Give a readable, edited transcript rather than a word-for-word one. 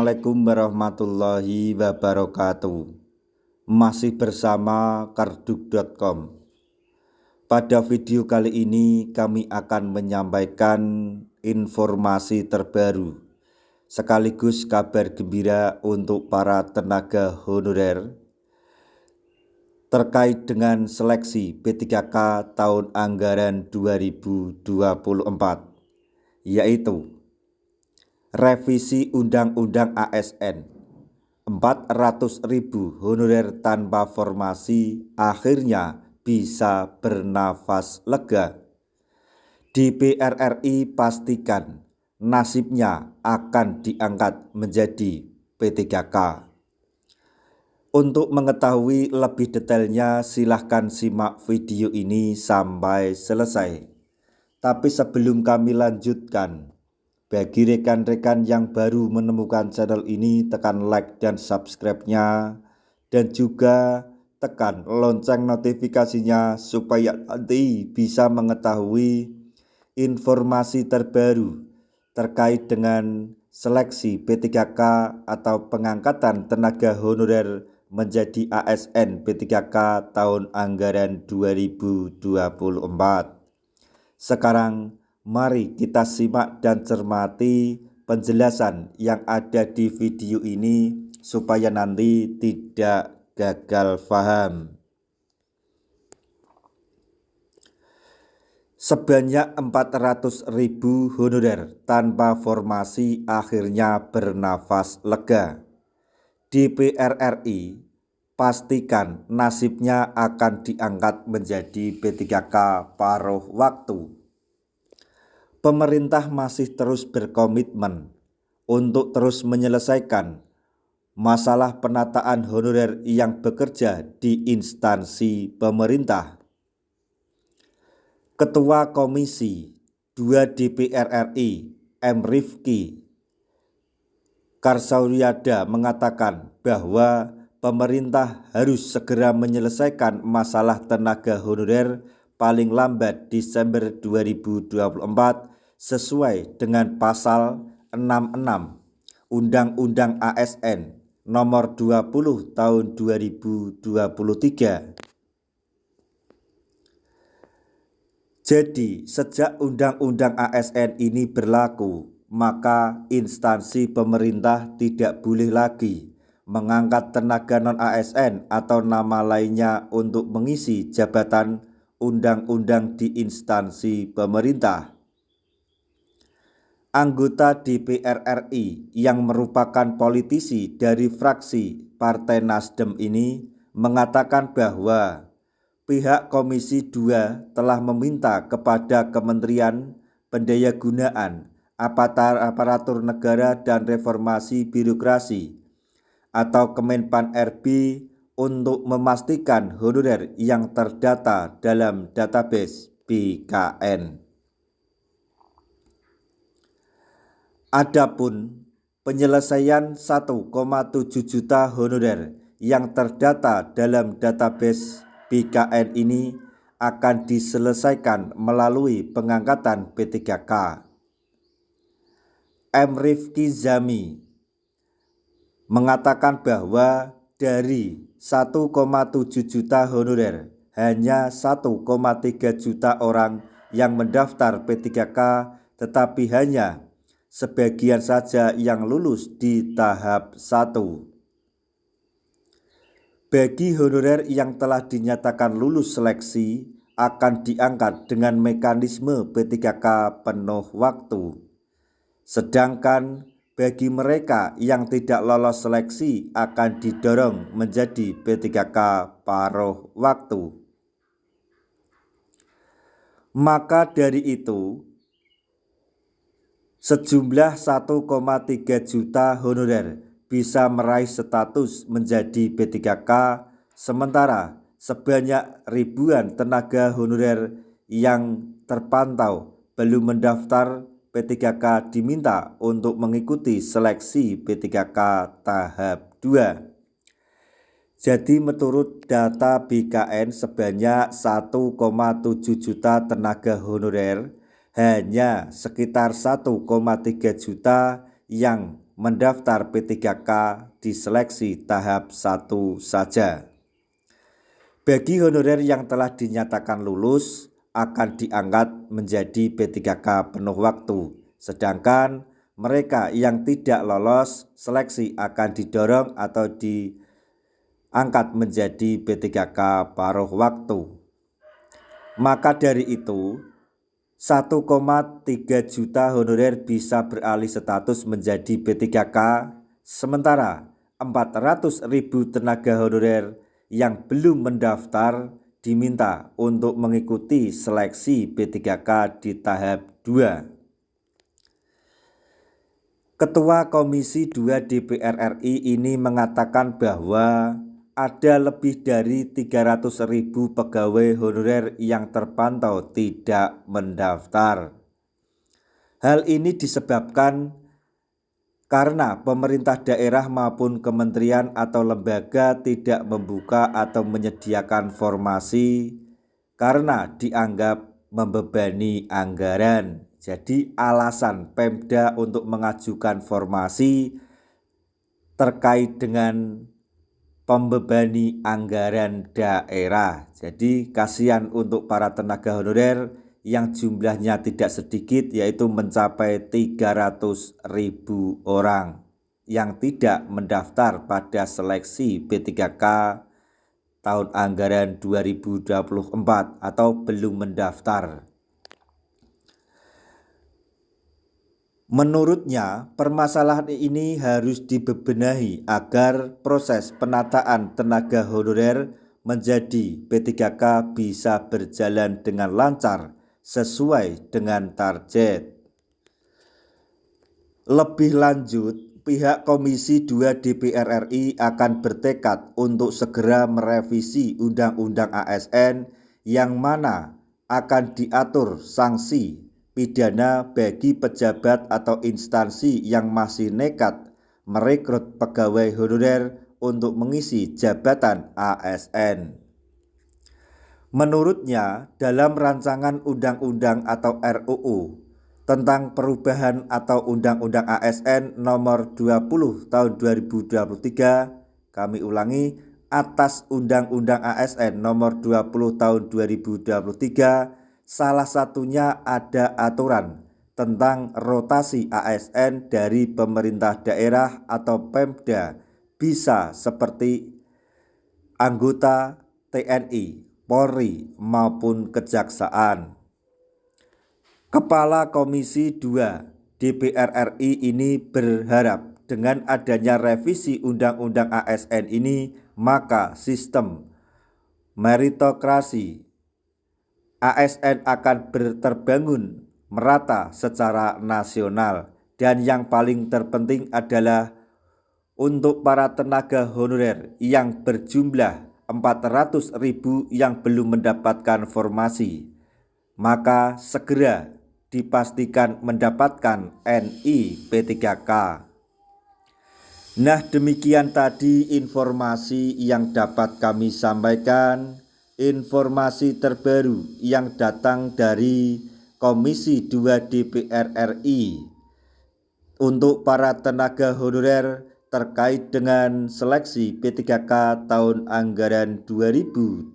Assalamualaikum warahmatullahi wabarakatuh. Masih bersama karduk.com. Pada video kali ini kami akan menyampaikan informasi terbaru sekaligus kabar gembira untuk para tenaga honorer terkait dengan seleksi P3K tahun anggaran 2024, yaitu revisi Undang-Undang ASN. 400.000 honorer tanpa formasi akhirnya bisa bernafas lega. DPR RI pastikan nasibnya akan diangkat menjadi P3K. Untuk mengetahui lebih detailnya silahkan simak video ini sampai selesai. Tapi sebelum kami lanjutkan, bagi rekan-rekan yang baru menemukan channel ini, tekan like dan subscribe-nya, dan juga tekan lonceng notifikasinya supaya nanti bisa mengetahui informasi terbaru terkait dengan seleksi P3K atau pengangkatan tenaga honorer menjadi ASN P3K tahun anggaran 2024. Sekarang mari kita simak dan cermati penjelasan yang ada di video ini supaya nanti tidak gagal paham. Sebanyak 400.000 honorer tanpa formasi akhirnya bernafas lega. DPR RI pastikan nasibnya akan diangkat menjadi P3K paruh waktu. Pemerintah masih terus berkomitmen untuk terus menyelesaikan masalah penataan honorer yang bekerja di instansi pemerintah. Ketua Komisi 2 DPR RI M. Rifki Karsauryada mengatakan bahwa pemerintah harus segera menyelesaikan masalah tenaga honorer paling lambat Desember 2024 sesuai dengan pasal 66 Undang-Undang ASN nomor 20 tahun 2023. Jadi, sejak Undang-Undang ASN ini berlaku, maka instansi pemerintah tidak boleh lagi mengangkat tenaga non-ASN atau nama lainnya untuk mengisi jabatan undang-undang di instansi pemerintah. Anggota DPR RI yang merupakan politisi dari fraksi Partai Nasdem ini mengatakan bahwa pihak Komisi 2 telah meminta kepada Kementerian Pendayagunaan Aparatur Negara dan Reformasi Birokrasi atau Kemenpan RB untuk memastikan honorer yang terdata dalam database BKN. Adapun penyelesaian 1,7 juta honorer yang terdata dalam database BKN ini akan diselesaikan melalui pengangkatan P3K. M. Rifki Zami mengatakan bahwa dari 1,7 juta honorer hanya 1,3 juta orang yang mendaftar P3K, tetapi hanya sebagian saja yang lulus di tahap 1. Bagi honorer yang telah dinyatakan lulus seleksi akan diangkat dengan mekanisme P3K penuh waktu. Sedangkan bagi mereka yang tidak lolos seleksi akan didorong menjadi P3K paruh waktu. Maka dari itu, sejumlah 1,3 juta honorer bisa meraih status menjadi P3K, sementara sebanyak ribuan tenaga honorer yang terpantau belum mendaftar P3K diminta untuk mengikuti seleksi P3K tahap 2. Jadi menurut data BKN sebanyak 1,7 juta tenaga honorer, hanya sekitar 1,3 juta yang mendaftar P3K di seleksi tahap 1 saja. Bagi honorer yang telah dinyatakan lulus akan diangkat menjadi P3K penuh waktu, sedangkan mereka yang tidak lolos seleksi akan didorong atau diangkat menjadi P3K paruh waktu. Maka dari itu 1,3 juta honorer bisa beralih status menjadi P3K, sementara 400.000 tenaga honorer yang belum mendaftar diminta untuk mengikuti seleksi P3K di tahap 2. Ketua Komisi 2 DPR RI ini mengatakan bahwa ada lebih dari 300.000 pegawai honorer yang terpantau tidak mendaftar. Hal ini disebabkan karena pemerintah daerah maupun kementerian atau lembaga tidak membuka atau menyediakan formasi karena dianggap membebani anggaran. Jadi alasan Pemda untuk mengajukan formasi terkait dengan pembebani anggaran daerah. Jadi kasihan untuk para tenaga honorer yang jumlahnya tidak sedikit, yaitu mencapai 300.000 orang yang tidak mendaftar pada seleksi P3K tahun anggaran 2024 atau belum mendaftar. Menurutnya, permasalahan ini harus dibebenahi agar proses penataan tenaga honorer menjadi P3K bisa berjalan dengan lancar sesuai dengan target. Lebih lanjut, pihak Komisi 2 DPR RI akan bertekad untuk segera merevisi Undang-Undang ASN yang mana akan diatur sanksi pidana bagi pejabat atau instansi yang masih nekat merekrut pegawai honorer untuk mengisi jabatan ASN. Menurutnya, dalam rancangan undang-undang atau RUU tentang perubahan atau Undang-Undang ASN nomor 20 tahun 2023, kami ulangi, atas Undang-Undang ASN nomor 20 tahun 2023, salah satunya ada aturan tentang rotasi ASN dari pemerintah daerah atau Pemda, bisa seperti anggota TNI, Polri maupun Kejaksaan. Kepala Komisi 2 DPR RI ini berharap dengan adanya revisi Undang-Undang ASN ini, maka sistem meritokrasi ASN akan terbangun merata secara nasional. Dan yang paling terpenting adalah untuk para tenaga honorer yang berjumlah 400.000 yang belum mendapatkan formasi, maka segera dipastikan mendapatkan NI P3K. Nah, demikian tadi informasi yang dapat kami sampaikan, informasi terbaru yang datang dari Komisi 2 DPR RI untuk para tenaga honorer terkait dengan seleksi P3K tahun anggaran 2024.